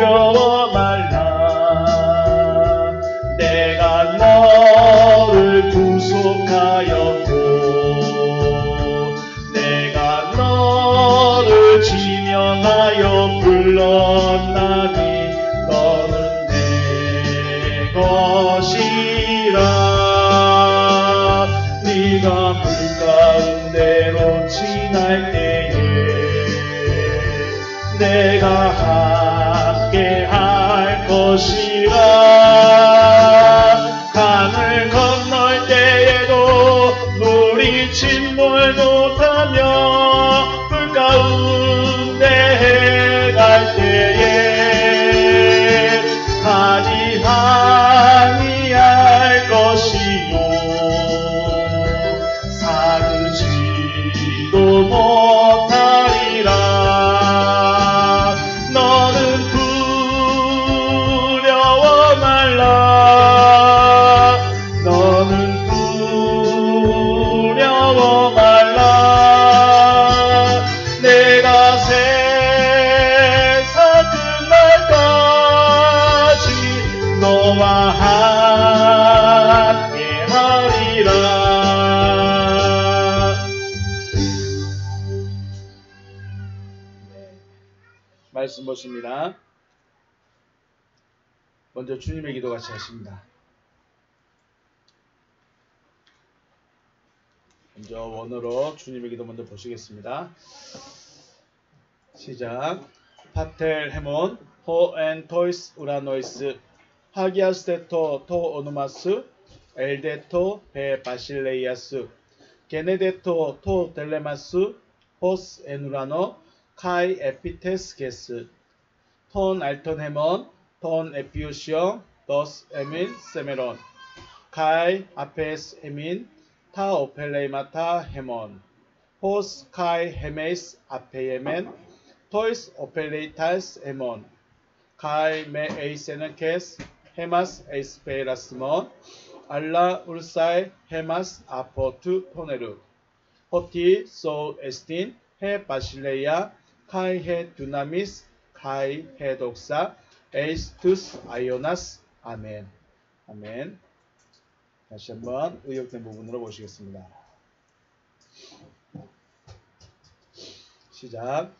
두려워 말라. 내가 너를 구속하였고 내가 너를 지명하여 불렀나니 너는 내 것이라. 네가 물 가운데로 지날 때에 내가 함께 할 것이라. 강을 건널 때에도 물이 침몰 못하며 불 가운데 해갈 때에 가지 아니할 것이요 사르지도 못하리라. 너는 두려워 말라. 너는 두려워 말라. 내가 세상 끝날까지 너와 함께 하리라. 말씀 보십니다. 먼저 주님의 기도 같이 하십니다. 먼저 원어로 주님의 기도 먼저 보시겠습니다. 시작. 파텔 헤몬 호엔 토이스 우라노이스 하기아스테토 토 오노마스 엘데토 베 바실레이아스 게네데토 토 델레마스 호스 에누라노 카이 에피테스 게스 톤 알톤 헤몬 톤 에피우시오 더스 에민 세메론 카이 아페스 에민 타 오펠레이마타 헤몬 호스 카이 헤메이스 아페예멘 토이스 오펠레이타스 헤몬 카이 메 에이세네케스 헤마스 에이스페라스몬 알라 울사이 헤마스 아포투 포네르 호티 소 에스틴 헤 바실레이아 카이 헤 두나미스 카이 헤 독사 에이스투스 아이오나스. 아멘. 아멘. 다시 한번 의역된 부분으로 보시겠습니다. 시작.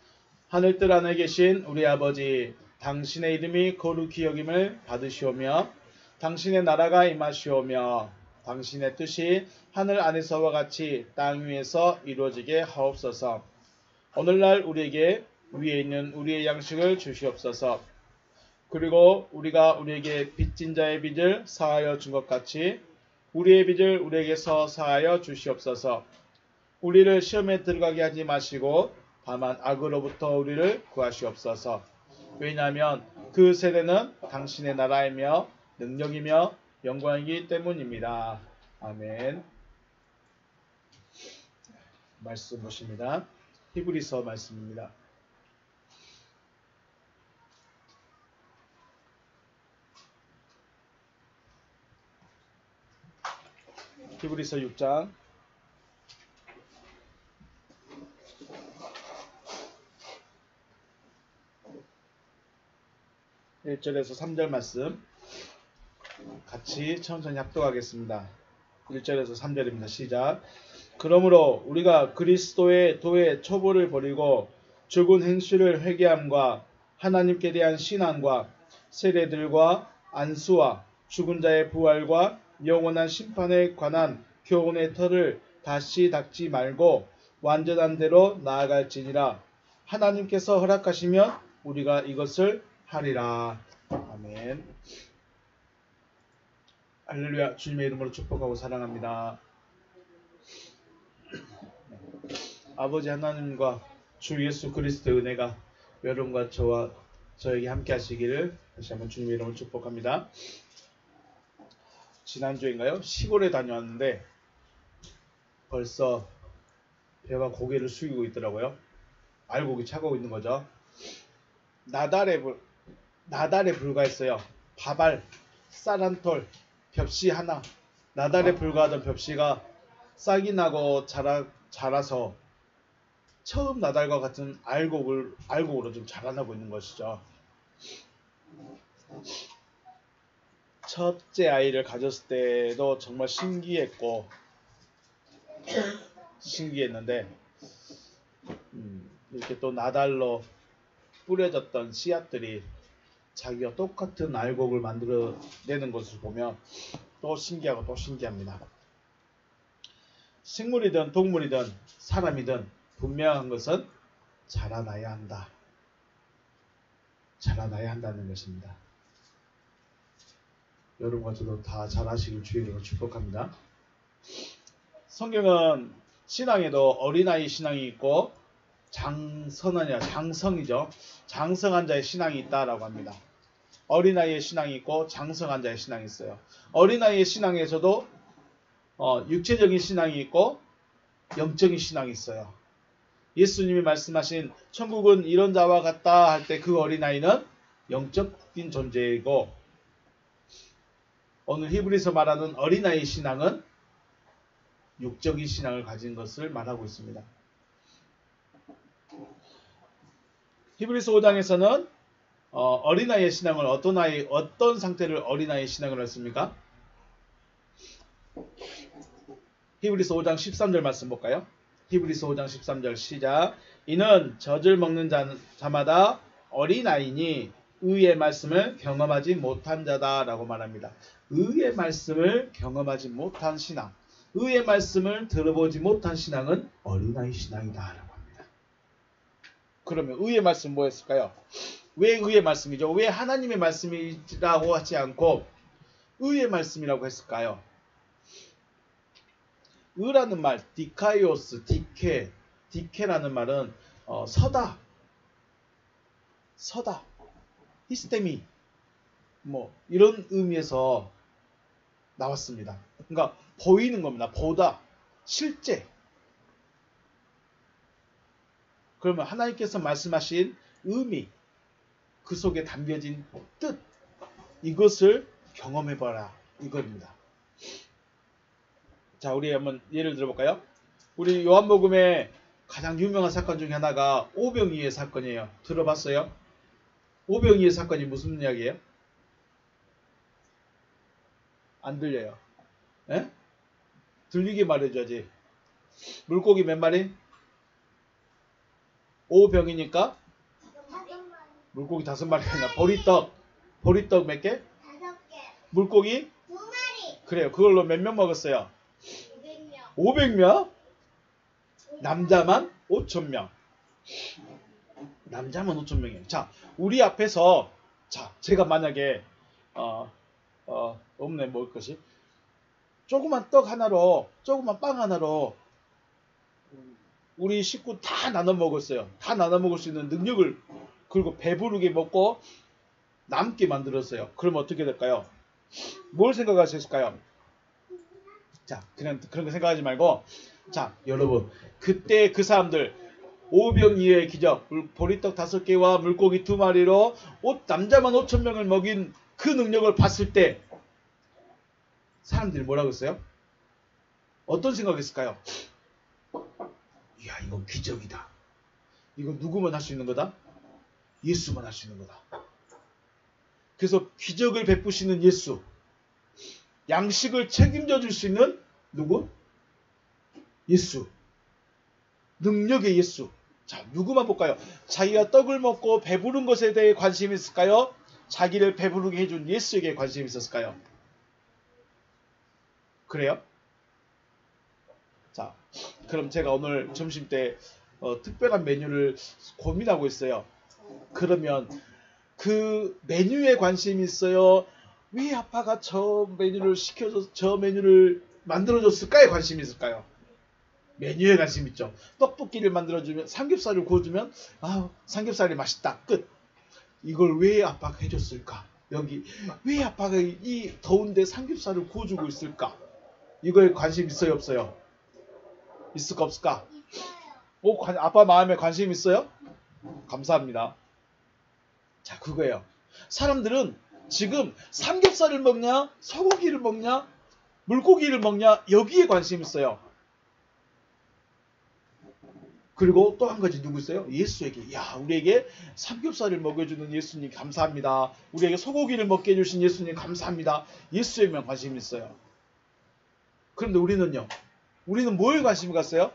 하늘뜰 안에 계신 우리 아버지, 당신의 이름이 거룩히 여김을 받으시오며 당신의 나라가 임하시오며 당신의 뜻이 하늘 안에서와 같이 땅 위에서 이루어지게 하옵소서. 오늘날 우리에게 위에 있는 우리의 양식을 주시옵소서. 그리고 우리가 우리에게 빚진 자의 빚을 사하여 준 것 같이 우리의 빚을 우리에게서 사하여 주시옵소서. 우리를 시험에 들어가게 하지 마시고 다만 악으로부터 우리를 구하시옵소서. 왜냐하면 그 세대는 당신의 나라이며 능력이며 영광이기 때문입니다. 아멘. 말씀 보십니다. 히브리서 말씀입니다. 히브리서 6장 1절에서 3절 말씀 같이 천천히 합독하겠습니다. 1절에서 3절입니다. 시작. 그러므로 우리가 그리스도의 도의 초보를 버리고 죽은 행실을 회개함과 하나님께 대한 신앙과 세례들과 안수와 죽은 자의 부활과 영원한 심판에 관한 교훈의 터를 다시 닦지 말고 완전한 대로 나아갈지니라. 하나님께서 허락하시면 우리가 이것을 하리라. 아멘. 할렐루야. 주님의 이름으로 축복하고 사랑합니다. 아버지 하나님과 주 예수 그리스도의 은혜가 여러분과 저와 저에게 함께 하시기를 다시 한번 주님의 이름으로 축복합니다. 지난주인가요? 시골에 다녀왔는데 벌써 배가 고개를 숙이고 있더라고요. 알곡이 차가고 있는 거죠. 나달에 불과했어요. 밥알, 쌀 한 톨, 벽시 하나. 나달에 불과하던 벽시가 싹이 나고 자라서 처음 나달과 같은 알곡으로 좀 자라나고 있는 것이죠. 첫째 아이를 가졌을 때도 정말 신기했고 신기했는데 이렇게 또 나달로 뿌려졌던 씨앗들이 자기가 똑같은 알곡을 만들어내는 것을 보면 또 신기하고 또 신기합니다. 식물이든 동물이든 사람이든 분명한 것은 자라나야 한다. 자라나야 한다는 것입니다. 여러분과 저도 다 자라시길 주의로 축복합니다. 성경은 신앙에도 어린아이 신앙이 있고 장성이죠. 장성한 자의 신앙이 있다라고 합니다. 어린아이의 신앙이 있고 장성한 자의 신앙이 있어요. 어린아이의 신앙에서도 육체적인 신앙이 있고 영적인 신앙이 있어요. 예수님이 말씀하신 천국은 이런 자와 같다 할 때 그 어린아이는 영적인 존재이고 오늘 히브리서 말하는 어린아이의 신앙은 육적인 신앙을 가진 것을 말하고 있습니다. 히브리서 5장에서는 어린아이의 신앙을 어떤 상태를 어린아이의 신앙을 했습니까? 히브리서 5장 13절 말씀 볼까요? 히브리서 5장 13절 시작. 이는 젖을 먹는 자마다 어린아이니 의의 말씀을 경험하지 못한 자다라고 말합니다. 의의 말씀을 경험하지 못한 신앙, 의의 말씀을 들어보지 못한 신앙은 어린아이 신앙이다라고 합니다. 그러면 의의 말씀 뭐였을까요? 왜 의의 말씀이죠? 왜 하나님의 말씀이라고 하지 않고 의의 말씀이라고 했을까요? 의라는 말, 디카이오스, 디케라는 말은 서다, 히스테미, 이런 의미에서 나왔습니다. 그러니까 보이는 겁니다. 보다, 실제. 그러면 하나님께서 말씀하신 의미, 그 속에 담겨진 뜻, 이것을 경험해봐라 이겁니다. 자, 우리 한번 예를 들어볼까요? 우리 요한복음의 가장 유명한 사건 중에 하나가 오병이의 사건이에요. 들어봤어요? 오병이의 사건이 무슨 이야기예요? 안 들려요. 에? 들리게 말해줘야지. 물고기 몇 마리? 5병이니까 물고기 5마리가 아니라 보리떡 몇 개? 5개. 물고기? 2마리. 그래요. 그걸로 몇 명 먹었어요? 500명. 500명? 남자만 5,000명. 남자만 5,000명이에요. 자, 우리 앞에서 제가 만약에 없네 먹을 것이 조그만 빵 하나로 우리 식구 다 나눠 먹었어요. 다 나눠 먹을 수 있는 능력을 그리고 배부르게 먹고 남게 만들었어요. 그럼 어떻게 될까요? 뭘 생각하셨을까요? 자, 그냥 그런 거 생각하지 말고, 자, 여러분, 그때 그 사람들, 오병이어의 기적, 보리떡 5개와 물고기 2마리로 남자만 5,000명을 먹인 그 능력을 봤을 때, 사람들이 뭐라고 했어요? 어떤 생각했을까요? 이야, 이건 기적이다. 이건 누구만 할 수 있는 거다? 예수만 할 수 있는 거다. 그래서 기적을 베푸시는 예수, 양식을 책임져 줄 수 있는 누구? 예수. 능력의 예수. 자, 누구만 볼까요? 자기가 떡을 먹고 배부른 것에 대해 관심이 있을까요? 자기를 배부르게 해준 예수에게 관심이 있었을까요? 그래요? 자, 그럼 제가 오늘 점심 때 특별한 메뉴를 고민하고 있어요. 그러면 그 메뉴에 관심이 있어요? 왜 아빠가 저 메뉴를 시켜서 저 메뉴를 만들어줬을까에 관심이 있을까요? 메뉴에 관심 있죠. 떡볶이를 만들어주면, 삼겹살을 구워주면, 삼겹살이 맛있다. 끝. 이걸 왜 아빠가 해줬을까? 여기 왜 아빠가 이 더운데 삼겹살을 구워주고 있을까? 이거에 관심 있어요, 없어요? 있을까, 없을까? 아빠 마음에 관심 있어요? 감사합니다. 자, 그거예요. 사람들은 지금 삼겹살을 먹냐, 소고기를 먹냐, 물고기를 먹냐, 여기에 관심 있어요. 그리고 또 한 가지 누구 있어요? 예수에게. 야, 우리에게 삼겹살을 먹여주는 예수님 감사합니다. 우리에게 소고기를 먹게 해주신 예수님 감사합니다. 예수에게만 관심이 있어요. 그런데 우리는요? 우리는 뭐에 관심이 갔어요?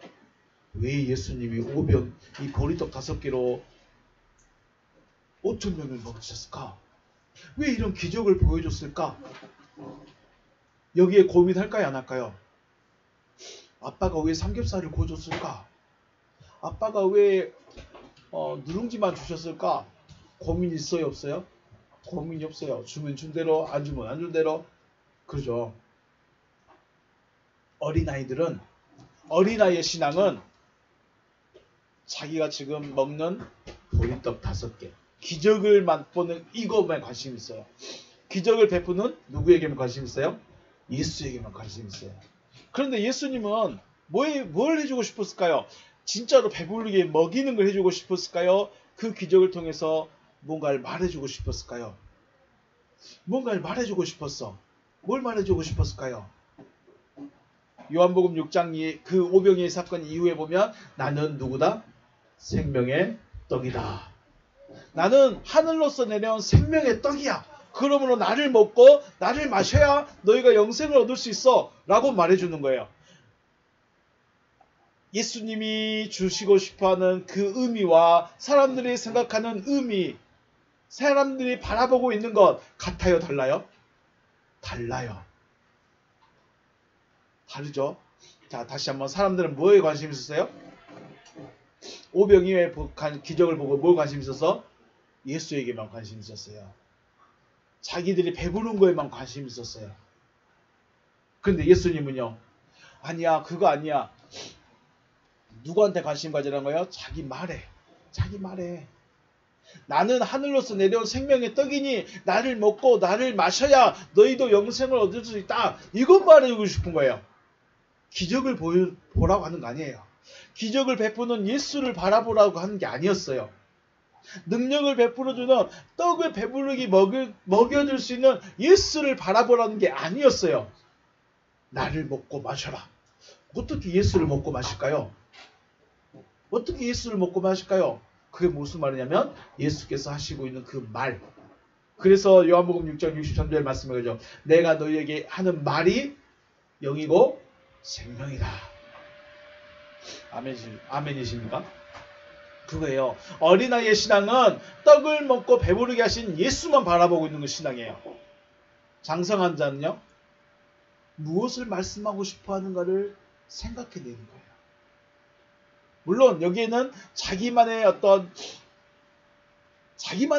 왜 예수님이 오병 이 보리떡 5개로 5천 명을 먹으셨을까? 왜 이런 기적을 보여줬을까? 여기에 고민할까요? 안 할까요? 아빠가 왜 삼겹살을 구워줬을까? 아빠가 왜 누룽지만 주셨을까? 고민 있어요? 없어요? 고민이 없어요. 주면 준 대로, 안 주면 안 준 대로. 그러죠. 어린아이의 신앙은 자기가 지금 먹는 보리떡 5개, 기적을 맛보는 이것만 관심 있어요. 기적을 베푸는 누구에게만 관심 있어요? 예수에게만 관심 있어요. 그런데 예수님은 뭘 해주고 싶었을까요? 진짜로 배부르게 먹이는 걸 해주고 싶었을까요? 그 기적을 통해서 뭔가를 말해주고 싶었을까요? 뭔가를 말해주고 싶었어. 뭘 말해주고 싶었을까요? 요한복음 6장 그 오병이의 사건 이후에 보면 나는 누구다? 생명의 떡이다. 나는 하늘로서 내려온 생명의 떡이야. 그러므로 나를 먹고 나를 마셔야 너희가 영생을 얻을 수 있어 라고 말해주는 거예요. 예수님이 주시고 싶어하는 그 의미와 사람들이 생각하는 의미, 사람들이 바라보고 있는 것 같아요? 달라요? 달라요. 다르죠? 자, 다시 한번 사람들은 뭐에 관심 있었어요? 오병이의 기적을 보고 뭘 관심 있어서? 예수에게만 관심 있었어요. 자기들이 배부른 거에만 관심 있었어요. 그런데 예수님은요? 아니야, 그거 아니야. 누구한테 관심 가지라는 거예요? 자기 말에. 자기 말에. 나는 하늘로서 내려온 생명의 떡이니 나를 먹고 나를 마셔야 너희도 영생을 얻을 수 있다. 이것 말해주고 싶은 거예요. 기적을 보라고 하는 거 아니에요. 기적을 베푸는 예수를 바라보라고 하는 게 아니었어요. 능력을 베풀어주는 떡을 배부르게 먹여줄 수 있는 예수를 바라보라는 게 아니었어요. 나를 먹고 마셔라. 어떻게 예수를 먹고 마실까요? 어떻게 예수를 먹고 마실까요? 그게 무슨 말이냐면 예수께서 하시고 있는 그 말. 그래서 요한복음 6장 63절 말씀해 가죠. 내가 너희에게 하는 말이 영이고 생명이다. 아멘이십니까? 그거예요. 어린아이의 신앙은 떡을 먹고 배부르게 하신 예수만 바라보고 있는 그 신앙이에요. 장성한 자는요. 무엇을 말씀하고 싶어 하는가를 생각해내는 거예요. 물론 여기에는 자기만의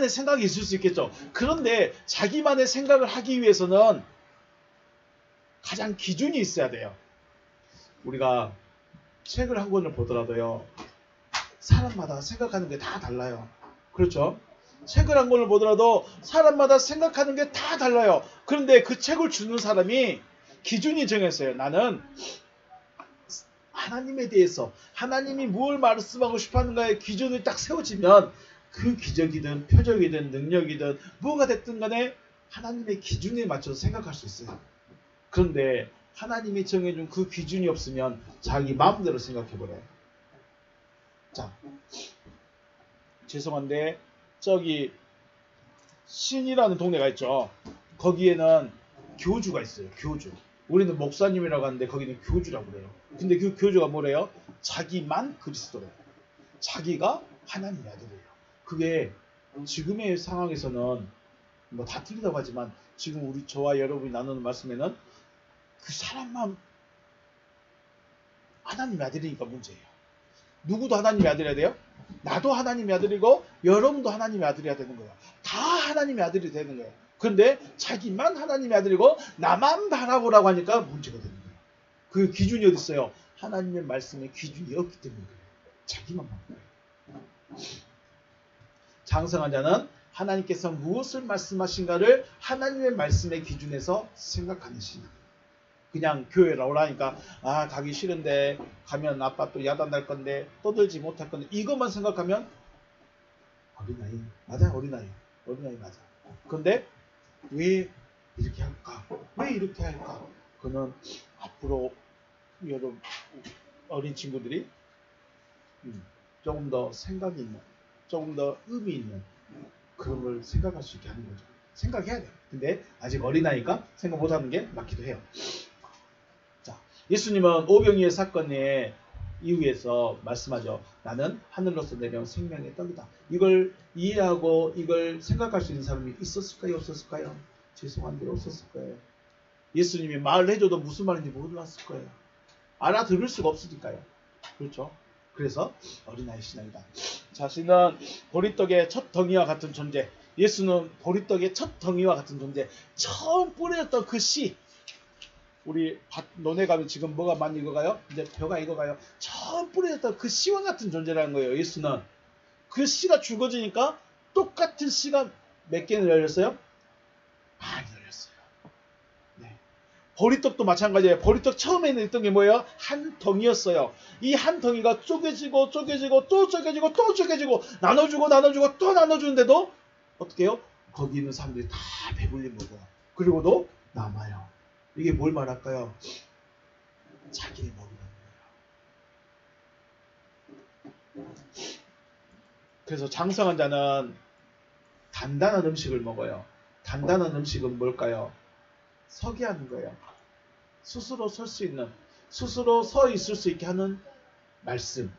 생각이 있을 수 있겠죠. 그런데 자기만의 생각을 하기 위해서는 가장 기준이 있어야 돼요. 우리가 책을 한 권을 보더라도요. 사람마다 생각하는 게 다 달라요. 그렇죠? 책을 한 권을 보더라도 사람마다 생각하는 게 다 달라요. 그런데 그 책을 주는 사람이 기준이 정했어요. 나는 하나님에 대해서 하나님이 뭘 말씀하고 싶어하는가의 기준이 딱 세워지면 그 기적이든 표적이든 능력이든 뭐가 됐든 간에 하나님의 기준에 맞춰서 생각할 수 있어요. 그런데 하나님이 정해준 그 기준이 없으면 자기 마음대로 생각해버려요. 자, 죄송한데 저기 신이라는 동네가 있죠. 거기에는 교주가 있어요. 교주. 우리는 목사님이라고 하는데 거기는 교주라고 그래요. 근데 그 교주가 뭐래요? 자기만 그리스도래요. 자기가 하나님의 아들이에요. 그게 지금의 상황에서는 뭐 다 틀리다고 하지만 지금 저와 여러분이 나누는 말씀에는 그 사람만 하나님의 아들이니까 문제예요. 누구도 하나님의 아들이어야 돼요? 나도 하나님의 아들이고 여러분도 하나님의 아들이어야 되는 거예요. 다 하나님의 아들이 되는 거예요. 그런데 자기만 하나님의 아들이고 나만 바라보라고 하니까 문제가 되는 거예요. 그 기준이 어디 있어요? 하나님의 말씀에 기준이 없기 때문에 그래요. 자기만 바라보는 거예요. 장성한 자는 하나님께서 무엇을 말씀하신가를 하나님의 말씀의 기준에서 생각하는 신앙. 그냥 교회를 오라니까 가기 싫은데 가면 아빠 또 야단날 건데 떠들지 못할 건데 이것만 생각하면 어린아이 맞아. 어린아이 맞아. 그런데 왜 이렇게 할까? 왜 이렇게 할까? 그는 앞으로 여러분 어린 친구들이 조금 더 생각이 있는, 조금 더 의미 있는 그런 걸 생각할 수 있게 하는 거죠. 생각해야 돼요. 근데 아직 어린아이니까 생각 못하는 게 맞기도 해요. 자, 예수님은 오병이의 사건의 이후에서 말씀하죠. 나는 하늘로서 내려온 생명의 떡이다. 이걸 이해하고 이걸 생각할 수 있는 사람이 있었을까요? 없었을까요? 죄송한데 없었을 거예요. 예수님이 말을 해줘도 무슨 말인지 몰랐을 거예요. 알아들을 수가 없으니까요. 그렇죠? 그래서 어린아이 신앙이다. 자신은 보리떡의 첫 덩이와 같은 존재. 예수는 보리떡의 첫 덩이와 같은 존재. 처음 뿌려졌던 그 씨. 우리 논에 가면 지금 뭐가 많이 익어가요? 이제 벼가 익어가요. 처음 뿌려졌던 그 씨와 같은 존재라는 거예요. 예수는. 그 씨가 죽어지니까 똑같은 씨가 몇 개는 열렸어요? 많이 열렸어요. 네. 보리떡도 마찬가지예요. 보리떡 처음에는 있던 게 뭐예요? 한 덩이였어요. 이 한 덩이가 쪼개지고 쪼개지고 또 쪼개지고 또 쪼개지고 나눠주고 나눠주고 또 나눠주는데도 어떻게 해요? 거기 있는 사람들이 다 배불린 거고 그리고도 남아요. 이게 뭘 말할까요? 자기의 먹이라는 거예요. 그래서 장성한 자는 단단한 음식을 먹어요. 단단한 음식은 뭘까요? 서게 하는 거예요. 스스로 설 수 있는, 스스로 서 있을 수 있게 하는 말씀.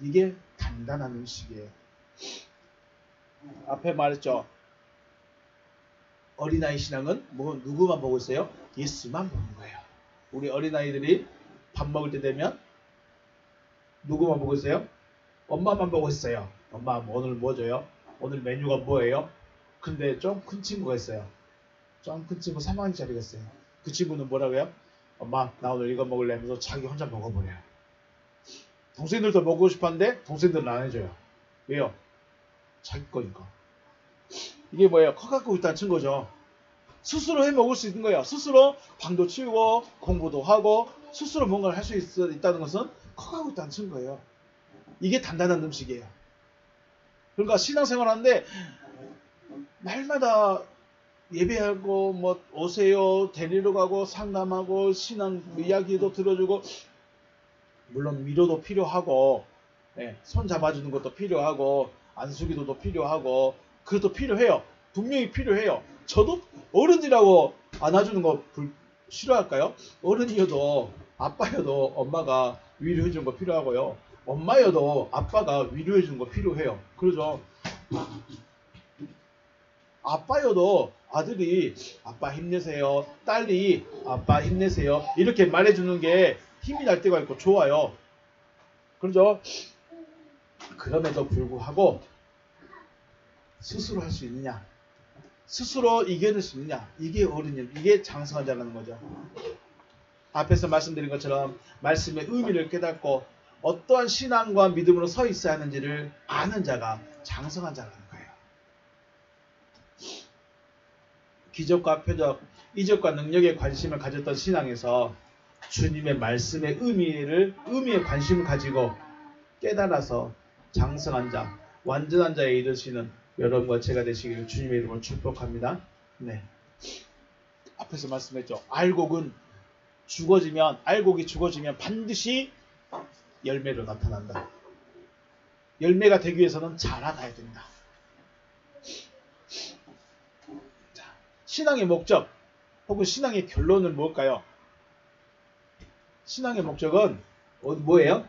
이게 단단한 음식이에요. 앞에 말했죠. 어린아이 신앙은 뭐 누구만 보고 있어요? 예수만 보는 거예요. 우리 어린아이들이 밥 먹을 때 되면 누구만 보고 있어요? 엄마만 보고 있어요. 엄마 오늘 뭐 줘요? 오늘 메뉴가 뭐예요? 근데 좀 큰 친구가 있어요. 좀 큰 친구 3학년짜리가 있어요. 그 친구는 뭐라고요? 엄마 나 오늘 이거 먹을래 하면서 자기 혼자 먹어버려요. 동생들도 먹고 싶었는데 동생들은 안 해줘요. 왜요? 자기 거니까. 이게 뭐예요? 커갖고 있다는 증거죠. 스스로 해 먹을 수 있는 거예요. 스스로 방도 치우고 공부도 하고 스스로 뭔가를 할 수 있다는 것은 커가고 있다는 증거예요. 이게 단단한 음식이에요. 그러니까 신앙생활 하는데 날마다 예배하고 뭐 오세요 데리러 가고 상담하고 신앙 이야기도 들어주고 물론 위로도 필요하고 손 잡아주는 것도 필요하고 안수기도도 필요하고 그것도 필요해요. 분명히 필요해요. 저도 어른이라고 안아주는 거 싫어할까요? 어른이어도 아빠여도 엄마가 위로해주는 거 필요하고요. 엄마여도 아빠가 위로해주는 거 필요해요. 그러죠? 아빠여도 아들이 아빠 힘내세요. 딸이 아빠 힘내세요. 이렇게 말해주는 게 힘이 날 때가 있고 좋아요. 그러죠? 그럼에도 불구하고 스스로 할 수 있느냐? 스스로 이겨낼 수 있느냐? 이게 어린이, 이게 장성한 자라는 거죠. 앞에서 말씀드린 것처럼 말씀의 의미를 깨닫고 어떠한 신앙과 믿음으로 서 있어야 하는지를 아는 자가 장성한 자라는 거예요. 기적과 표적, 이적과 능력에 관심을 가졌던 신앙에서 주님의 말씀의 의미에 관심을 가지고 깨달아서 장성한 자, 완전한 자에 이르시는 여러분과 제가 되시기를 주님의 이름으로 축복합니다. 네. 앞에서 말씀했죠. 알곡이 죽어지면 반드시 열매로 나타난다. 열매가 되기 위해서는 자라나야 된다. 자, 신앙의 목적 혹은 신앙의 결론은 뭘까요? 신앙의 목적은 뭐예요?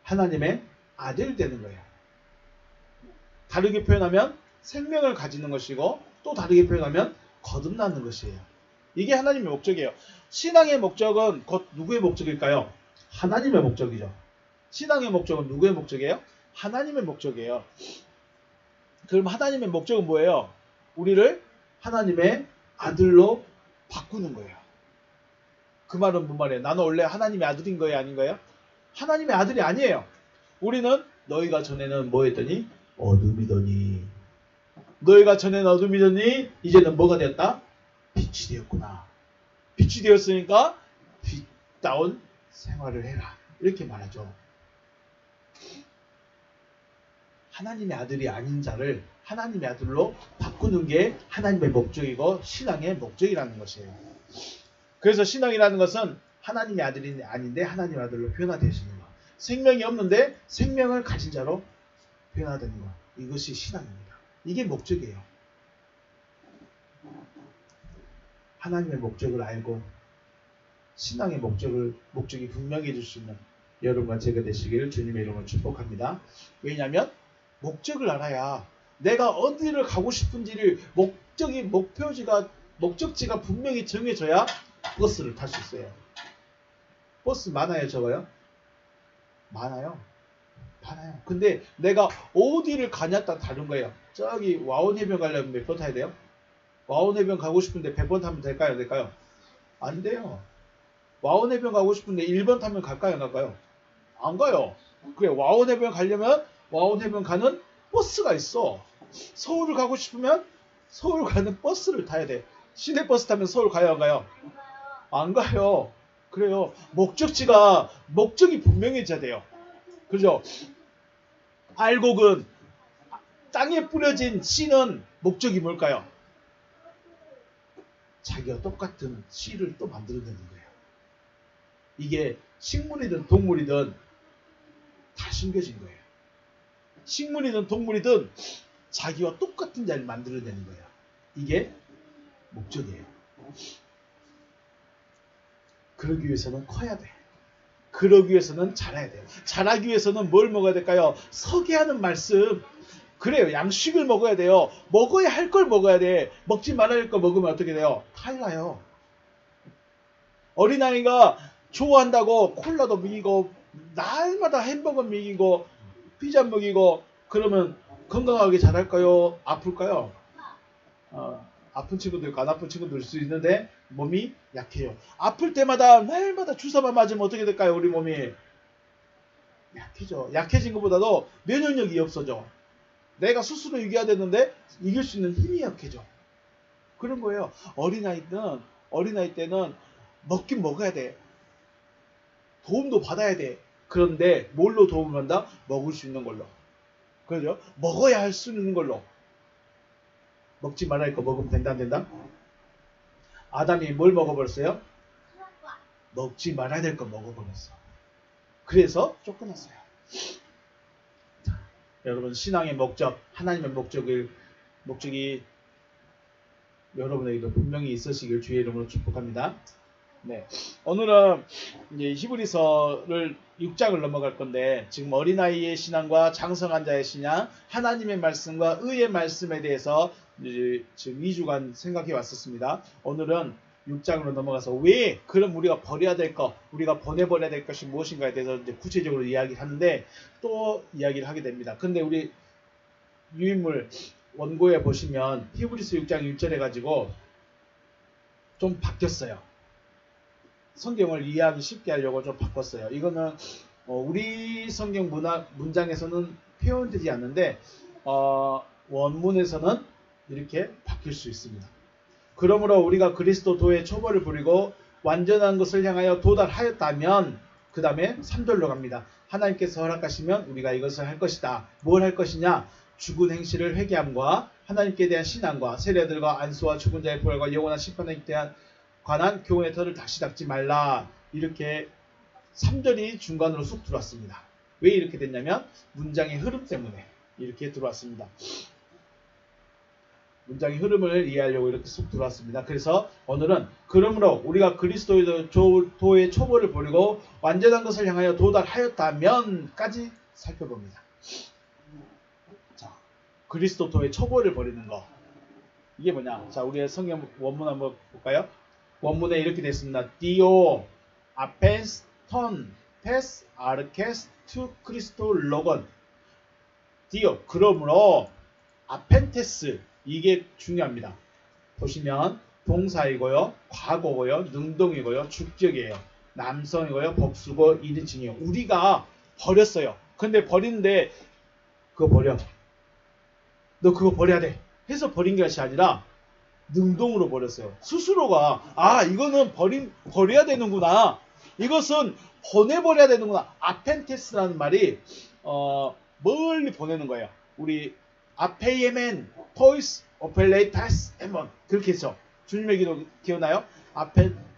하나님의 아들 되는 거예요. 다르게 표현하면 생명을 가지는 것이고 또 다르게 표현하면 거듭나는 것이에요. 이게 하나님의 목적이에요. 신앙의 목적은 곧 누구의 목적일까요? 하나님의 목적이죠. 신앙의 목적은 누구의 목적이에요? 하나님의 목적이에요. 그럼 하나님의 목적은 뭐예요? 우리를 하나님의 아들로 바꾸는 거예요. 그 말은 무슨 말이에요? 나는 원래 하나님의 아들인 거예요? 아닌 거예요? 하나님의 아들이 아니에요. 우리는 너희가 전에는 뭐 했더니? 어둠이더니. 너희가 전에는 어둠이더니 이제는 뭐가 되었다? 빛이 되었구나. 빛이 되었으니까 빛다운 생활을 해라. 이렇게 말하죠. 하나님의 아들이 아닌 자를 하나님의 아들로 바꾸는 게 하나님의 목적이고 신앙의 목적이라는 것이에요. 그래서 신앙이라는 것은 하나님의 아들이 아닌데 하나님의 아들로 변화되시는 것. 생명이 없는데 생명을 가진 자로 변화되는 것. 이것이 신앙입니다. 이게 목적이에요. 하나님의 목적을 알고 신앙의 목적이 분명해질 수 있는 여러분과 제가 되시기를 주님의 이름으로 축복합니다. 왜냐하면 목적을 알아야 내가 어디를 가고 싶은지를 목적지가 분명히 정해져야 버스를 탈 수 있어요. 버스 많아요, 적어요? 많아요. 근데 내가 어디를 가냐에 따라 다른 거예요. 저기 와온해변 가려면 몇 번 타야 돼요? 와온해변 가고 싶은데 100번 타면 될까요? 안 될까요? 안 돼요. 와온해변 가고 싶은데 1번 타면 갈까요? 안 갈까요? 안 가요. 그래, 와온해변 가려면 와온해변 가는 버스가 있어. 서울을 가고 싶으면 서울 가는 버스를 타야 돼. 시내버스 타면 서울 가요? 안 가요? 안 가요. 그래요. 목적이 분명해져야 돼요. 그죠? 알곡은 땅에 뿌려진 씨는 목적이 뭘까요? 자기와 똑같은 씨를 또 만들어내는 거예요. 이게 식물이든 동물이든 다 심겨진 거예요. 식물이든 동물이든 자기와 똑같은 자를 만들어내는 거예요. 이게 목적이에요. 그러기 위해서는 커야 돼. 그러기 위해서는 자라야 돼요. 자라기 위해서는 뭘 먹어야 될까요? 서게 하는 말씀. 그래요. 양식을 먹어야 돼요. 먹어야 할 걸 먹어야 돼. 먹지 말아야 할 걸 먹으면 어떻게 돼요? 탈나요. 어린아이가 좋아한다고 콜라도 먹이고 날마다 햄버거 먹이고 피자 먹이고 그러면 건강하게 자랄까요? 아플까요? 아픈 친구도 있고 안 아픈 친구도 있을 수 있는데 몸이 약해요. 아플 때마다 날마다 주사만 맞으면 어떻게 될까요? 우리 몸이 약해져. 약해진 것보다도 면역력이 없어져. 내가 스스로 이겨야 되는데 이길 수 있는 힘이 약해져. 그런 거예요. 어린아이 때는 먹긴 먹어야 돼. 도움도 받아야 돼. 그런데 뭘로 도움을 받는다? 먹을 수 있는 걸로. 그죠? 먹어야 할 수 있는 걸로. 먹지 말아야 할 거 먹으면 된다 안 된다? 아담이 뭘 먹어버렸어요? 먹지 말아야 될 거 먹어버렸어. 그래서 쫓겨났어요. 자, 여러분 신앙의 목적, 하나님의 목적이 여러분에게도 분명히 있으시길 주의 이름으로 축복합니다. 네, 오늘은 이제 히브리서를 6장을 넘어갈 건데 지금 어린아이의 신앙과 장성한 자의 신앙, 하나님의 말씀과 의의 말씀에 대해서 이제 지금 2주간 생각해 왔었습니다. 오늘은 6장으로 넘어가서 왜 그럼 우리가 버려야 될 것, 우리가 보내버려야 될 것이 무엇인가에 대해서 이제 구체적으로 이야기를 하는데 또 이야기를 하게 됩니다. 근데 우리 유인물 원고에 보시면 히브리서 6장 1절에 가지고 좀 바뀌었어요. 성경을 이해하기 쉽게 하려고 좀 바꿨어요. 이거는 우리 성경 문장에서는 표현되지 않는데 원문에서는 이렇게 바뀔 수 있습니다. 그러므로 우리가 그리스도의 초벌을 부리고 완전한 것을 향하여 도달하였다면 그 다음에 3절로 갑니다. 하나님께서 허락하시면 우리가 이것을 할 것이다. 뭘 할 것이냐? 죽은 행실을 회개함과 하나님께 대한 신앙과 세례들과 안수와 죽은 자의 부활과 영원한 심판에 대한 관한 교훈의 털을 다시 닦지 말라. 이렇게 3절이 중간으로 쑥 들어왔습니다. 왜 이렇게 됐냐면 문장의 흐름 때문에 이렇게 들어왔습니다. 문장의 흐름을 이해하려고 이렇게 쑥 들어왔습니다. 그래서 오늘은 그러므로 우리가 그리스도의 초벌을 버리고 완전한 것을 향하여 도달하였다면까지 살펴봅니다. 자, 그리스도의 초벌을 버리는 거. 이게 뭐냐? 자, 우리의 성경 원문 한번 볼까요? 원문에 이렇게 됐습니다. 디오 아펜스 턴 페스 아르케스 투 크리스토 로건. 디오 그러므로 아펜테스 이게 중요합니다. 보시면 동사이고요, 과거고요, 능동이고요, 주격이에요, 남성이고요, 복수고 1인칭이에요. 우리가 버렸어요. 근데 버리는데 그거 버려. 너 그거 버려야 돼. 해서 버린 것이 아니라 능동으로 버렸어요. 스스로가 이거는 버려야 되는구나. 이것은 보내버려야 되는구나. 아펜테스라는 말이 멀리 보내는 거예요. 우리 아페이에멘 토이스 오펠레이타스 에몬 그렇게 했죠. 주님의 기도 기억나요?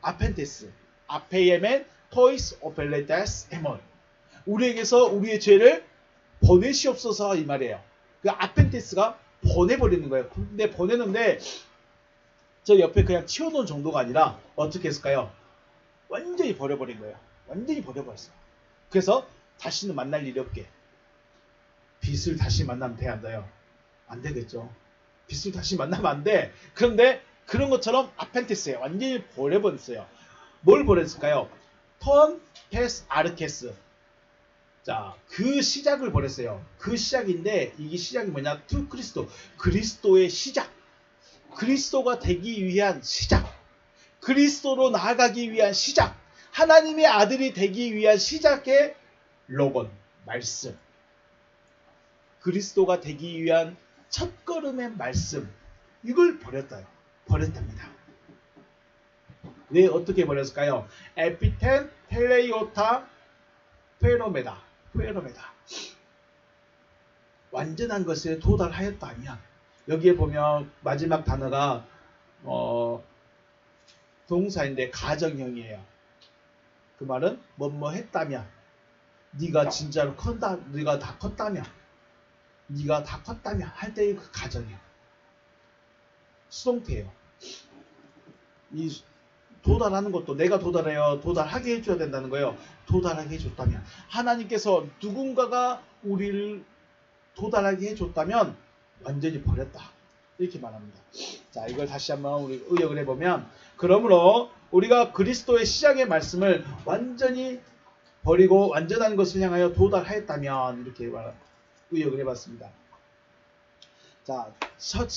아펜테스 아페이에멘 토이스 오펠레이타스 에몬. 우리에게서 우리의 죄를 보내시옵소서 이 말이에요. 그 아펜테스가 보내버리는 거예요. 근데 보내는데 저 옆에 그냥 치워놓은 정도가 아니라 어떻게 했을까요? 완전히 버려버린 거예요. 완전히 버려버렸어요. 그래서 다시는 만날 일이 없게. 빛을 다시 만나면 돼, 안 돼요? 안 되겠죠. 빛을 다시 만나면 안 돼. 그런데 그런 것처럼 아펜테스예요. 완전히 버려버렸어요. 뭘 버렸을까요? 턴, 페스, 아르케스. 자, 그 시작을 버렸어요. 그 시작인데 이게 시작이 뭐냐? 투 그리스도. 그리스도의 시작. 그리스도가 되기 위한 시작. 그리스도로 나아가기 위한 시작. 하나님의 아들이 되기 위한 시작의 로건, 말씀. 그리스도가 되기 위한 첫걸음의 말씀. 이걸 버렸답니다. 왜 어떻게 버렸을까요? 에피텐 텔레이오타 페로메다. 완전한 것에 도달하였다면 여기에 보면 마지막 단어가 동사인데 가정형이에요. 그 말은 뭐뭐 했다면 네가 진짜로 네가 다 컸다면 할 때의 그 가정형. 수동태예요. 이 도달하는 것도 내가 도달하게 해줘야 된다는 거예요. 도달하게 해줬다면 하나님께서 누군가가 우리를 도달하게 해줬다면 완전히 버렸다. 이렇게 말합니다. 자, 이걸 다시 한번 우리 의역을 해보면 그러므로 우리가 그리스도의 시작의 말씀을 완전히 버리고 완전한 것을 향하여 도달하였다면 이렇게 의역을 해봤습니다. 자, 첫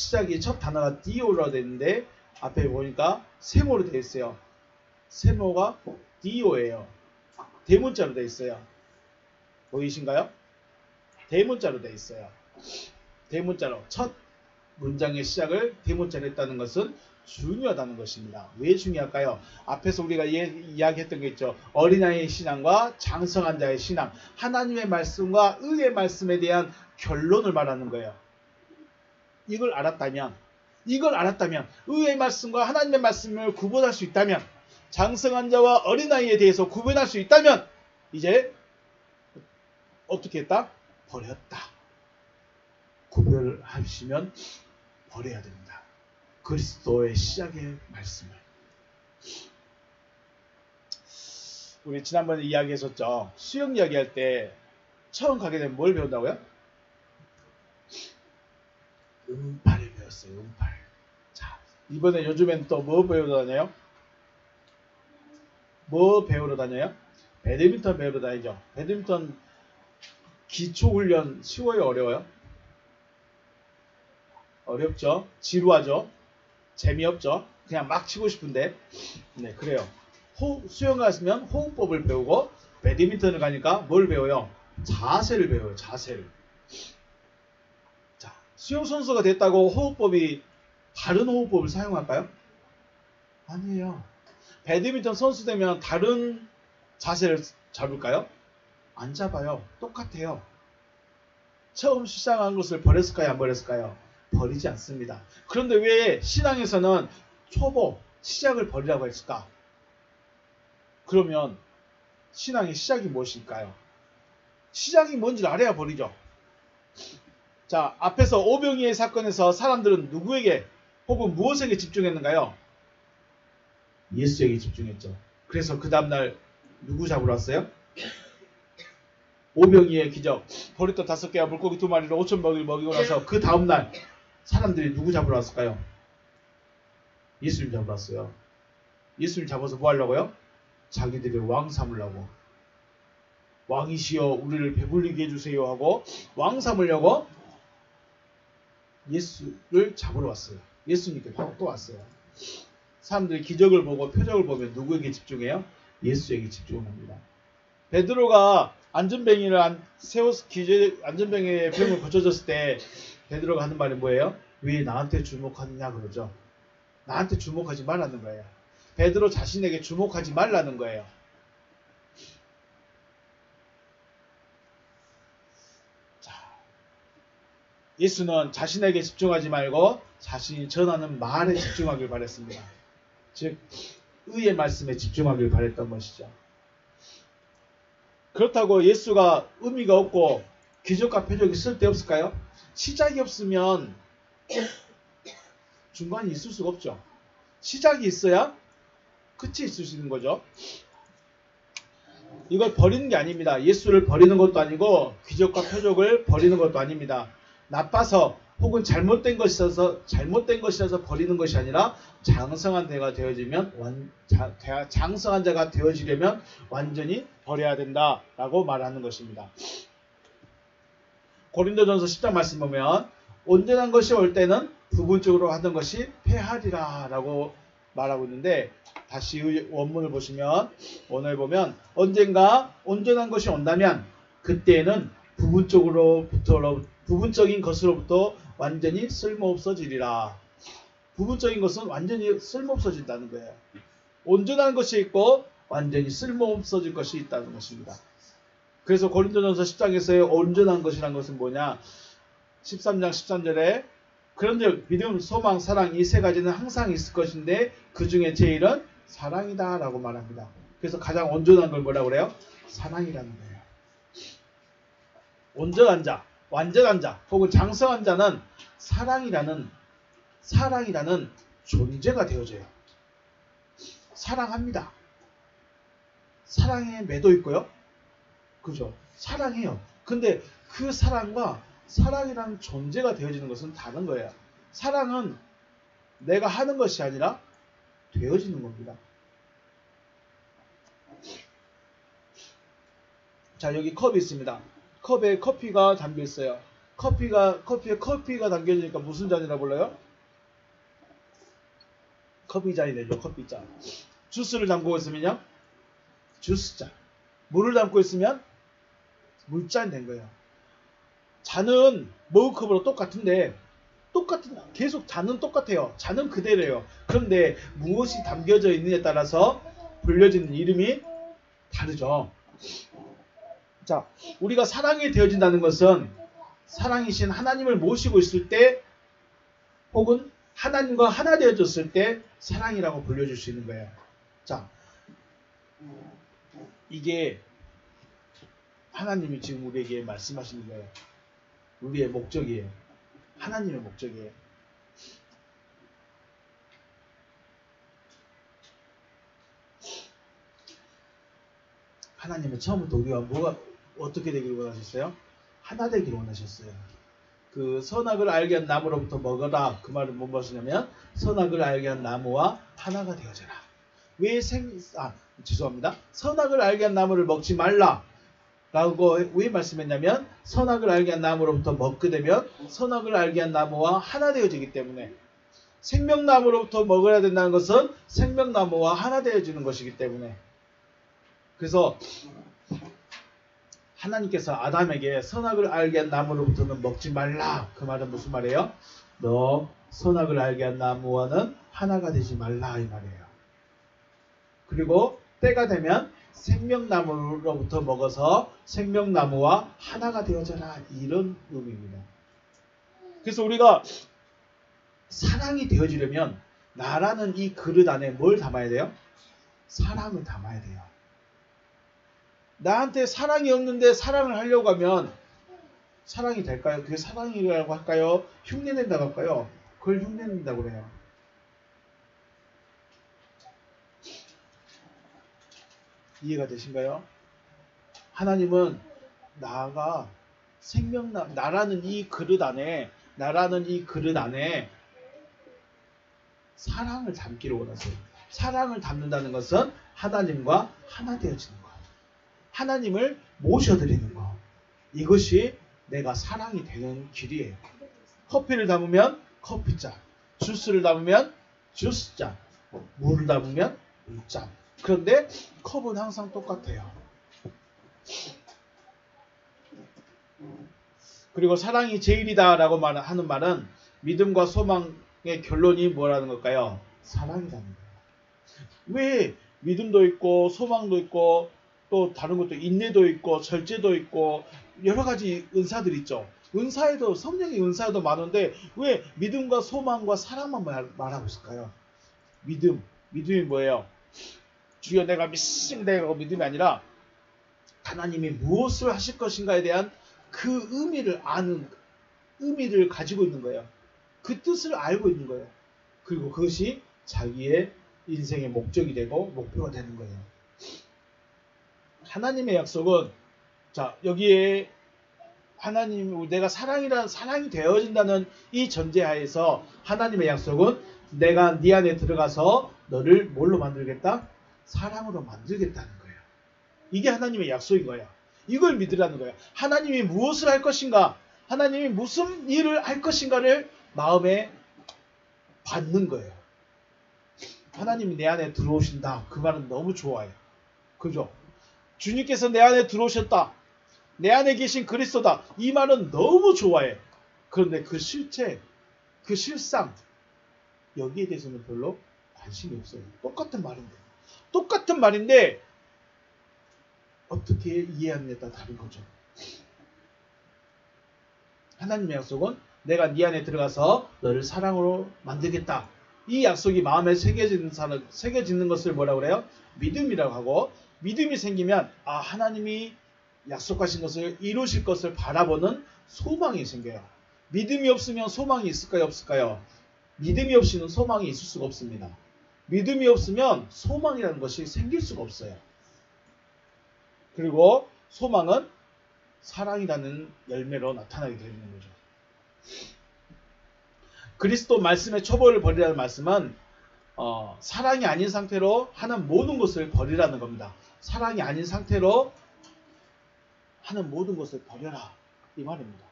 단어가 디오로 되는데 앞에 보니까 세모로 되어 있어요. 세모가 디오예요. 대문자로 되어 있어요. 보이신가요? 대문자로 되어 있어요. 대문자로 첫 문장의 시작을 대문자로 했다는 것은 중요하다는 것입니다. 왜 중요할까요? 앞에서 우리가 이야기했던 게 있죠. 어린아이의 신앙과 장성한 자의 신앙, 하나님의 말씀과 의의 말씀에 대한 결론을 말하는 거예요. 이걸 알았다면 의의 말씀과 하나님의 말씀을 구분할 수 있다면 장성한 자와 어린아이에 대해서 구분할 수 있다면 이제 어떻게 했다? 버렸다. 구별하시면 버려야 됩니다. 그리스도의 시작의 말씀을. 우리 지난번에 이야기했었죠. 수영 이야기할 때 처음 가게 되면 뭘 배운다고요? 음파를 배웠어요. 음파. 자, 이번에 요즘엔 또 뭐 배우러 다녀요? 뭐 배우러 다녀요? 배드민턴 배우러 다니죠. 배드민턴 기초훈련 쉬워요? 어려워요? 어렵죠. 지루하죠. 재미없죠. 그냥 막 치고 싶은데. 네, 그래요. 수영 갔으면 호흡법을 배우고 배드민턴을 가니까 뭘 배워요? 자세를 배워요. 자세를. 자, 수영 선수가 됐다고 호흡법이 다른 호흡법을 사용할까요? 아니에요. 배드민턴 선수 되면 다른 자세를 잡을까요? 안 잡아요. 똑같아요. 처음 시작한 것을 버렸을까요? 안 버렸을까요? 버리지 않습니다. 그런데 왜 신앙에서는 초보, 시작을 버리라고 했을까? 그러면 신앙의 시작이 무엇일까요? 시작이 뭔지를 알아야 버리죠. 자, 앞에서 오병이의 사건에서 사람들은 누구에게 혹은 무엇에게 집중했는가요? 예수에게 집중했죠. 그래서 그 다음날 누구 잡으러 왔어요? 오병이의 기적. 보리떡 5개와 물고기 2마리로 5,000명을 먹이고 나서 그 다음날 사람들이 누구 잡으러 왔을까요? 예수님 잡으러 왔어요. 예수님 잡아서 뭐 하려고요? 자기들의 왕 삼으려고. 왕이시여 우리를 배불리게 해주세요 하고 왕 삼으려고 예수를 잡으러 왔어요. 예수님께 바로 또 왔어요. 사람들이 기적을 보고 표적을 보면 누구에게 집중해요? 예수에게 집중합니다. 베드로가 안전뱅이를 세워서 안전뱅이의 병을 고쳐줬을 때 베드로가 하는 말이 뭐예요? 왜 나한테 주목하느냐 그러죠. 나한테 주목하지 말라는 거예요. 베드로 자신에게 주목하지 말라는 거예요. 자, 예수는 자신에게 집중하지 말고 자신이 전하는 말에 집중하길 바랬습니다. 즉 의의 말씀에 집중하길 바랬던 것이죠. 그렇다고 예수가 의미가 없고 기적과 표적이 쓸데없을까요? 시작이 없으면 중간이 있을 수가 없죠. 시작이 있어야 끝이 있을 수 있는 거죠. 이걸 버리는 게 아닙니다. 예수를 버리는 것도 아니고 기적과 표적을 버리는 것도 아닙니다. 나빠서 혹은 잘못된 것이라서 버리는 것이 아니라 장성한 자가 되어지면 장성한 자가 되어지려면 완전히 버려야 된다라고 말하는 것입니다. 고린도전서 10장 말씀 보면 온전한 것이 올 때는 부분적으로 하던 것이 패하리라 라고 말하고 있는데, 다시 원문을 보시면 오늘 보면 언젠가 온전한 것이 온다면 그때에는 부분적인 것으로부터 완전히 쓸모없어지리라. 부분적인 것은 완전히 쓸모없어진다는 거예요. 온전한 것이 있고 완전히 쓸모없어질 것이 있다는 것입니다. 그래서 고린도전서 10장에서의 온전한 것이란 것은 뭐냐? 13장 13절에 그런즉 믿음, 소망, 사랑 이 세 가지는 항상 있을 것인데 그 중에 제일은 사랑이다 라고 말합니다. 그래서 가장 온전한 걸 뭐라고 그래요? 사랑이라는 거예요. 온전한 자, 완전한 자, 혹은 장성한 자는 사랑이라는 존재가 되어져요. 사랑합니다. 사랑에 매도 있고요. 그죠? 사랑해요. 근데 그 사랑과 사랑이라는 존재가 되어지는 것은 다른 거예요. 사랑은 내가 하는 것이 아니라 되어지는 겁니다. 자, 여기 컵이 있습니다. 컵에 커피가 담겨 있어요. 커피에 커피가 담겨지니까 무슨 잔이라 불러요? 커피 잔이 되죠. 커피 잔. 주스를 담고 있으면요, 주스 잔. 물을 담고 있으면 물잔이 된 거예요. 잔은 머그컵으로 똑같은데 계속 잔은 똑같아요. 잔은 그대로예요. 그런데 무엇이 담겨져 있느냐에 따라서 불려지는 이름이 다르죠. 자, 우리가 사랑이 되어진다는 것은 사랑이신 하나님을 모시고 있을 때 혹은 하나님과 하나 되어졌을 때 사랑이라고 불려줄 수 있는 거예요. 자, 이게 하나님이 지금 우리에게 말씀하시는 거예요. 우리의 목적이에요. 하나님의 목적이에요. 하나님은 처음부터 우리가 어떻게 되기를 원하셨어요? 하나 되기를 원하셨어요. 그 선악을 알게 한 나무로부터 먹어라. 그 말은 뭔 말이냐면 선악을 알게 한 나무와 하나가 되어져라. 선악을 알게 한 나무를 먹지 말라. 라고 왜 말씀했냐면 선악을 알게 한 나무로부터 먹게 되면 선악을 알게 한 나무와 하나 되어지기 때문에, 생명나무로부터 먹어야 된다는 것은 생명나무와 하나 되어지는 것이기 때문에. 그래서 하나님께서 아담에게 선악을 알게 한 나무로부터는 먹지 말라. 그 말은 무슨 말이에요? 너 선악을 알게 한 나무와는 하나가 되지 말라 이 말이에요. 그리고 때가 되면 생명나무로부터 먹어서 생명나무와 하나가 되어져라, 이런 의미입니다. 그래서 우리가 사랑이 되어지려면 나라는 이 그릇 안에 뭘 담아야 돼요? 사랑을 담아야 돼요. 나한테 사랑이 없는데 사랑을 하려고 하면 사랑이 될까요? 그게 사랑이라고 할까요? 흉내낸다고 할까요? 그걸 흉내낸다고 그래요. 이해가 되신가요? 하나님은 나라는 이 그릇 안에 사랑을 담기를 원하세요. 사랑을 담는다는 것은 하나님과 하나 되어지는 거예요. 하나님을 모셔드리는 거. 이것이 내가 사랑이 되는 길이에요. 커피를 담으면 커피잔, 주스를 담으면 주스잔, 물을 담으면 물잔. 그런데 컵은 항상 똑같아요. 그리고 사랑이 제일이다 라고 하는 말은 믿음과 소망의 결론이 뭐라는 걸까요? 사랑이라는 거예요. 왜 믿음도 있고 소망도 있고 또 다른 것도 인내도 있고 절제도 있고 여러 가지 은사들이 있죠. 성령의 은사도 많은데 왜 믿음과 소망과 사랑만 말하고 있을까요? 믿음이 뭐예요? 주여 내가 믿습니다. 믿음이 아니라 하나님이 무엇을 하실 것인가에 대한 그 의미를 가지고 있는 거예요. 그 뜻을 알고 있는 거예요. 그리고 그것이 자기의 인생의 목적이 되고 목표가 되는 거예요. 하나님의 약속은, 자, 여기에 하나님, 내가 사랑이 되어진다는 이 전제하에서 하나님의 약속은 내가 네 안에 들어가서 너를 뭘로 만들겠다? 사랑으로 만들겠다는 거예요. 이게 하나님의 약속인 거예요. 이걸 믿으라는 거예요. 하나님이 무엇을 할 것인가, 하나님이 무슨 일을 할 것인가를 마음에 받는 거예요. 하나님이 내 안에 들어오신다. 그 말은 너무 좋아요. 그죠? 주님께서 내 안에 들어오셨다. 내 안에 계신 그리스도다. 이 말은 너무 좋아해. 그런데 그 실체, 그 실상, 여기에 대해서는 별로 관심이 없어요. 똑같은 말인데 어떻게 이해하느냐에 따라 다른 거죠. 하나님의 약속은 내가 네 안에 들어가서 너를 사랑으로 만들겠다. 이 약속이 마음에 새겨지는 것을 뭐라고 그래요? 믿음이라고 하고, 믿음이 생기면 하나님이 약속하신 것을 이루실 것을 바라보는 소망이 생겨요. 믿음이 없으면 소망이 있을까요? 없을까요? 믿음이 없이는 소망이 있을 수가 없습니다. 믿음이 없으면 소망이라는 것이 생길 수가 없어요. 그리고 소망은 사랑이라는 열매로 나타나게 되는 거죠. 그리스도 말씀의 초보를 버리라는 말씀은 사랑이 아닌 상태로 하는 모든 것을 버리라는 겁니다. 사랑이 아닌 상태로 하는 모든 것을 버려라, 이 말입니다.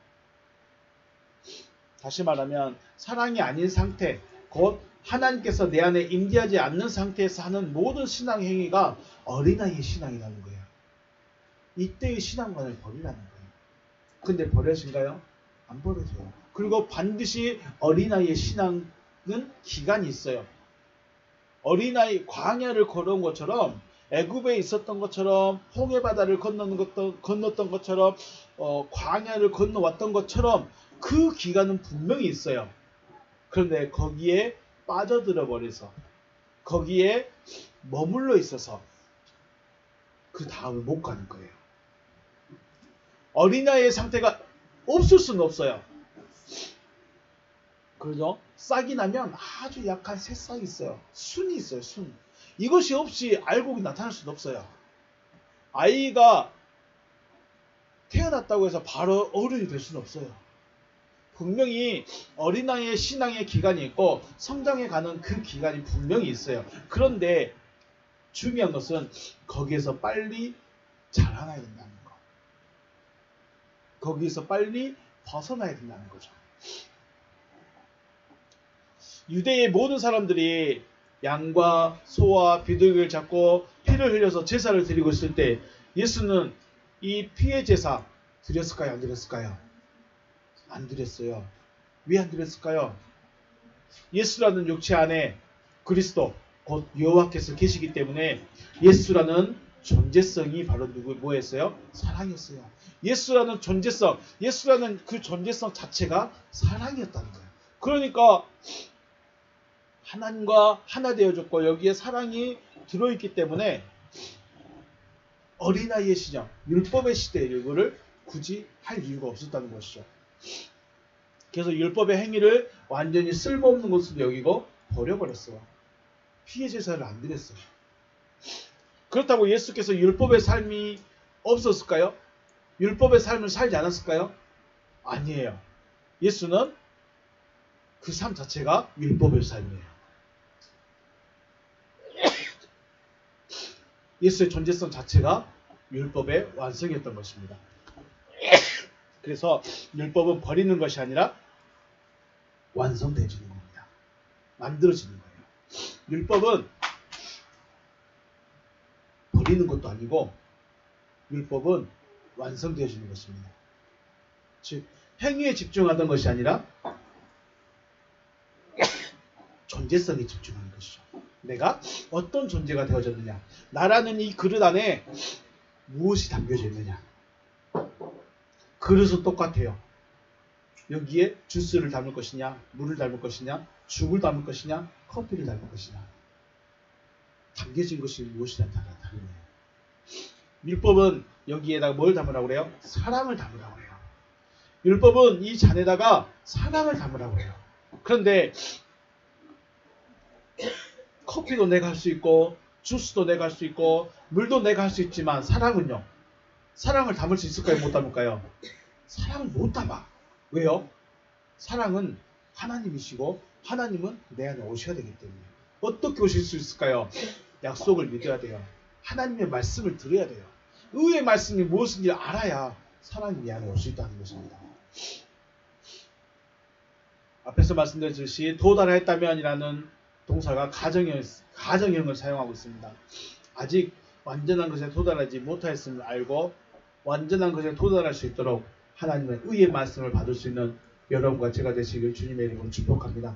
다시 말하면 사랑이 아닌 상태, 곧 하나님께서 내 안에 임재하지 않는 상태에서 하는 모든 신앙 행위가 어린아이의 신앙이라는 거예요. 이때의 신앙관을 버리라는 거예요. 근데 버려진가요? 안 버려져요. 그리고 반드시 어린아이의 신앙은 기간이 있어요. 어린아이 광야를 걸어온 것처럼, 애굽에 있었던 것처럼, 홍해바다를 건넜던 것처럼, 광야를 건너왔던 것처럼 그 기간은 분명히 있어요. 그런데 거기에 빠져들어 버려서, 거기에 머물러 있어서 그 다음을 못 가는 거예요. 어린아이의 상태가 없을 수는 없어요. 그러죠? 싹이 나면 아주 약한 새싹이 있어요. 순이 있어요. 순. 이것이 없이 알곡이 나타날 수는 없어요. 아이가 태어났다고 해서 바로 어른이 될 수는 없어요. 분명히 어린아이의 신앙의 기간이 있고 성장해 가는 그 기간이 분명히 있어요. 그런데 중요한 것은 거기에서 빨리 자라나야 된다는 거. 거기에서 빨리 벗어나야 된다는 거죠. 유대의 모든 사람들이 양과 소와 비둘기를 잡고 피를 흘려서 제사를 드리고 있을 때 예수는 이 피의 제사 드렸을까요? 안 드렸을까요? 안 드렸어요. 왜 안 드렸을까요? 예수라는 육체 안에 그리스도 곧 여호와께서 계시기 때문에 예수라는 존재성이 바로 뭐였어요? 사랑이었어요. 예수라는 존재성, 예수라는 그 존재성 자체가 사랑이었다는 거예요. 그러니까 하나님과 하나 되어졌고 여기에 사랑이 들어있기 때문에 어린아이의 시절, 율법의 시대에 이거를 굳이 할 이유가 없었다는 것이죠. 그래서 율법의 행위를 완전히 쓸모없는 것으로 여기고 버려버렸어요. 피의 제사를 안 드렸어요. 그렇다고 예수께서 율법의 삶이 없었을까요? 율법의 삶을 살지 않았을까요? 아니에요. 예수는 그 삶 자체가 율법의 삶이에요. 예수의 존재성 자체가 율법의 완성이었던 것입니다. 그래서 율법은 버리는 것이 아니라 완성되어지는 겁니다. 만들어지는 거예요. 율법은 버리는 것도 아니고 율법은 완성되어지는 것입니다. 즉 행위에 집중하던 것이 아니라 존재성에 집중하는 것이죠. 내가 어떤 존재가 되어졌느냐, 나라는 이 그릇 안에 무엇이 담겨져 있느냐. 그릇은 똑같아요. 여기에 주스를 담을 것이냐, 물을 담을 것이냐, 죽을 담을 것이냐, 커피를 담을 것이냐. 담겨진 것이 무엇이냐 다르네요. 율법은 여기에다가 뭘 담으라고 그래요? 사랑을 담으라고 그래요. 율법은 이 잔에다가 사랑을 담으라고 그래요. 그런데 커피도 내가 할 수 있고 주스도 내가 할 수 있고 물도 내가 할 수 있지만 사랑은요? 사랑을 담을 수 있을까요? 못 담을까요? 사랑을 못 담아. 왜요? 사랑은 하나님이시고 하나님은 내 안에 오셔야 되기 때문에. 어떻게 오실 수 있을까요? 약속을 믿어야 돼요. 하나님의 말씀을 들어야 돼요. 의의 말씀이 무엇인지 알아야 사랑이 내 안에 올 수 있다는 것입니다. 앞에서 말씀드렸듯이 도달했다면이라는 동사가 가정형을 사용하고 있습니다. 아직 완전한 것에 도달하지 못하였음을 알고 완전한 것에 도달할 수 있도록 하나님의 의의 말씀을 받을 수 있는 여러분과 제가 되시길 주님의 이름으로 축복합니다.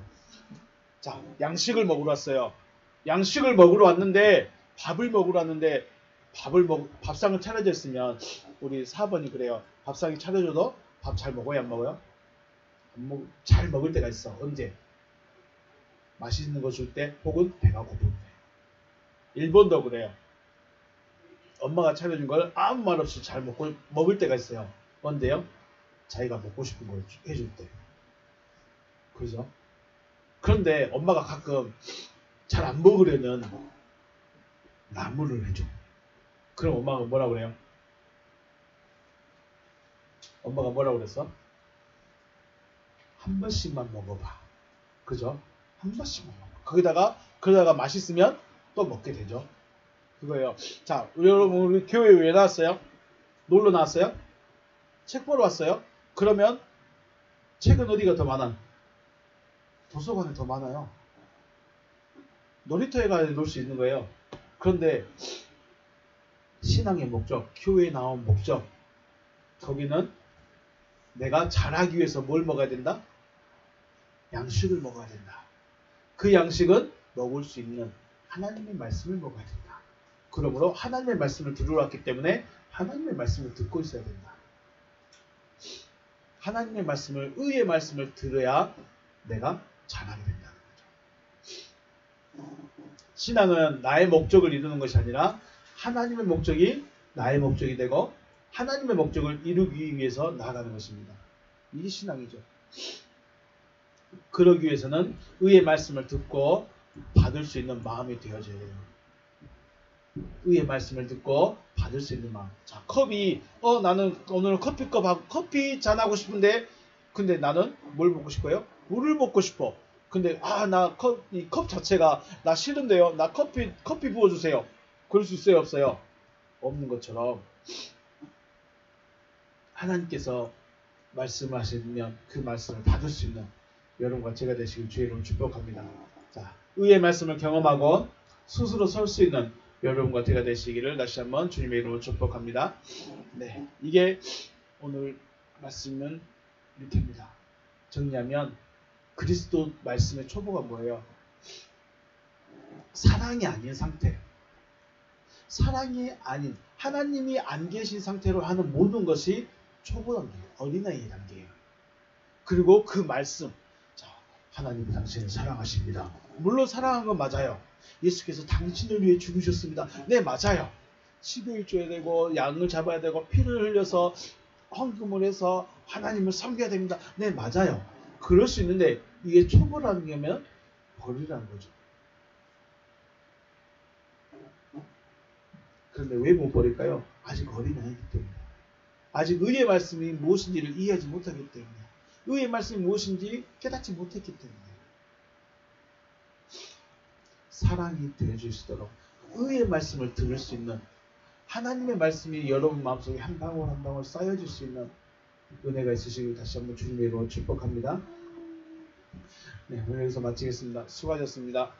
자, 양식을 먹으러 왔어요. 양식을 먹으러 왔는데 밥을 먹으러 왔는데 밥상을 차려졌으면 우리 4번이 그래요. 밥상이 차려져도 밥 잘 먹어요? 안 먹어요? 잘 먹을 때가 있어. 언제? 맛있는 거 줄 때 혹은 배가 고플 때. 1번도 그래요. 엄마가 차려준 걸 아무 말 없이 잘 먹을 때가 있어요. 언제요? 자기가 먹고 싶은 걸 해줄 때. 그죠? 그런데 엄마가 가끔 잘 안 먹으려면 나물을 해줘. 그럼 엄마가 뭐라고 그래요? 엄마가 뭐라고 그랬어? 한 번씩만 먹어봐. 그죠? 한 번씩만 먹어. 그러다가 맛있으면 또 먹게 되죠. 그거예요. 자, 여러분 우리 교회 왜 나왔어요? 놀러 나왔어요? 책 보러 왔어요? 그러면 책은 어디가 더 많아? 도서관에 더 많아요. 놀이터에 가야 놀 수 있는 거예요. 그런데 신앙의 목적, 교회에 나온 목적, 거기는 내가 잘하기 위해서 뭘 먹어야 된다? 양식을 먹어야 된다. 그 양식은 먹을 수 있는 하나님의 말씀을 먹어야 된다. 그러므로 하나님의 말씀을 들으러 왔기 때문에 하나님의 말씀을 듣고 있어야 된다. 하나님의 말씀을, 의의 말씀을 들어야 내가 잘하게 된다는 거죠. 신앙은 나의 목적을 이루는 것이 아니라 하나님의 목적이 나의 목적이 되고 하나님의 목적을 이루기 위해서 나아가는 것입니다. 이게 신앙이죠. 그러기 위해서는 의의 말씀을 듣고 받을 수 있는 마음이 되어져야 돼요. 의의 말씀을 듣고 받을 수 있는 마음. 자, 컵이 나는 오늘 커피 잔 하고 싶은데 근데 나는 뭘 먹고 싶어요? 물을 먹고 싶어. 근데 이 컵 자체가 나 싫은데요. 나 커피 부어주세요. 그럴 수 있어요? 없어요? 없는 것처럼 하나님께서 말씀하시면 그 말씀을 받을 수 있는 여러분과 제가 되시길 주의 이름으로 축복합니다. 자, 의의 말씀을 경험하고 스스로 설 수 있는 여러분과 제가 되시기를 다시 한번 주님의 이름으로 축복합니다. 네, 이게 오늘 말씀은 이렇게입니다. 정리하면 그리스도 말씀의 초보가 뭐예요? 사랑이 아닌 상태. 사랑이 아닌 하나님이 안 계신 상태로 하는 모든 것이 초보 단계예요. 어린아이 단계예요. 그리고 그 말씀. 자, 하나님이 당신을 사랑하십니다. 물론 사랑한 건 맞아요. 예수께서 당신을 위해 죽으셨습니다. 네, 맞아요. 12일 줘야 되고 양을 잡아야 되고 피를 흘려서 헌금을 해서 하나님을 섬겨야 됩니다. 네, 맞아요. 그럴 수 있는데 이게 초보라는 게면 버리라는 거죠. 그런데 왜 못 버릴까요? 아직 어린아이기 때문에. 아직 의의 말씀이 무엇인지를 이해하지 못하기 때문에. 의의 말씀이 무엇인지 깨닫지 못했기 때문에. 사랑이 되어줄 수 있도록 의의 말씀을 들을 수 있는 하나님의 말씀이 여러분 마음속에 한 방울 한 방울 쌓여질 수 있는 은혜가 있으시길 다시 한번 주님의 이름으로 축복합니다. 네, 오늘 여기서 마치겠습니다. 수고하셨습니다.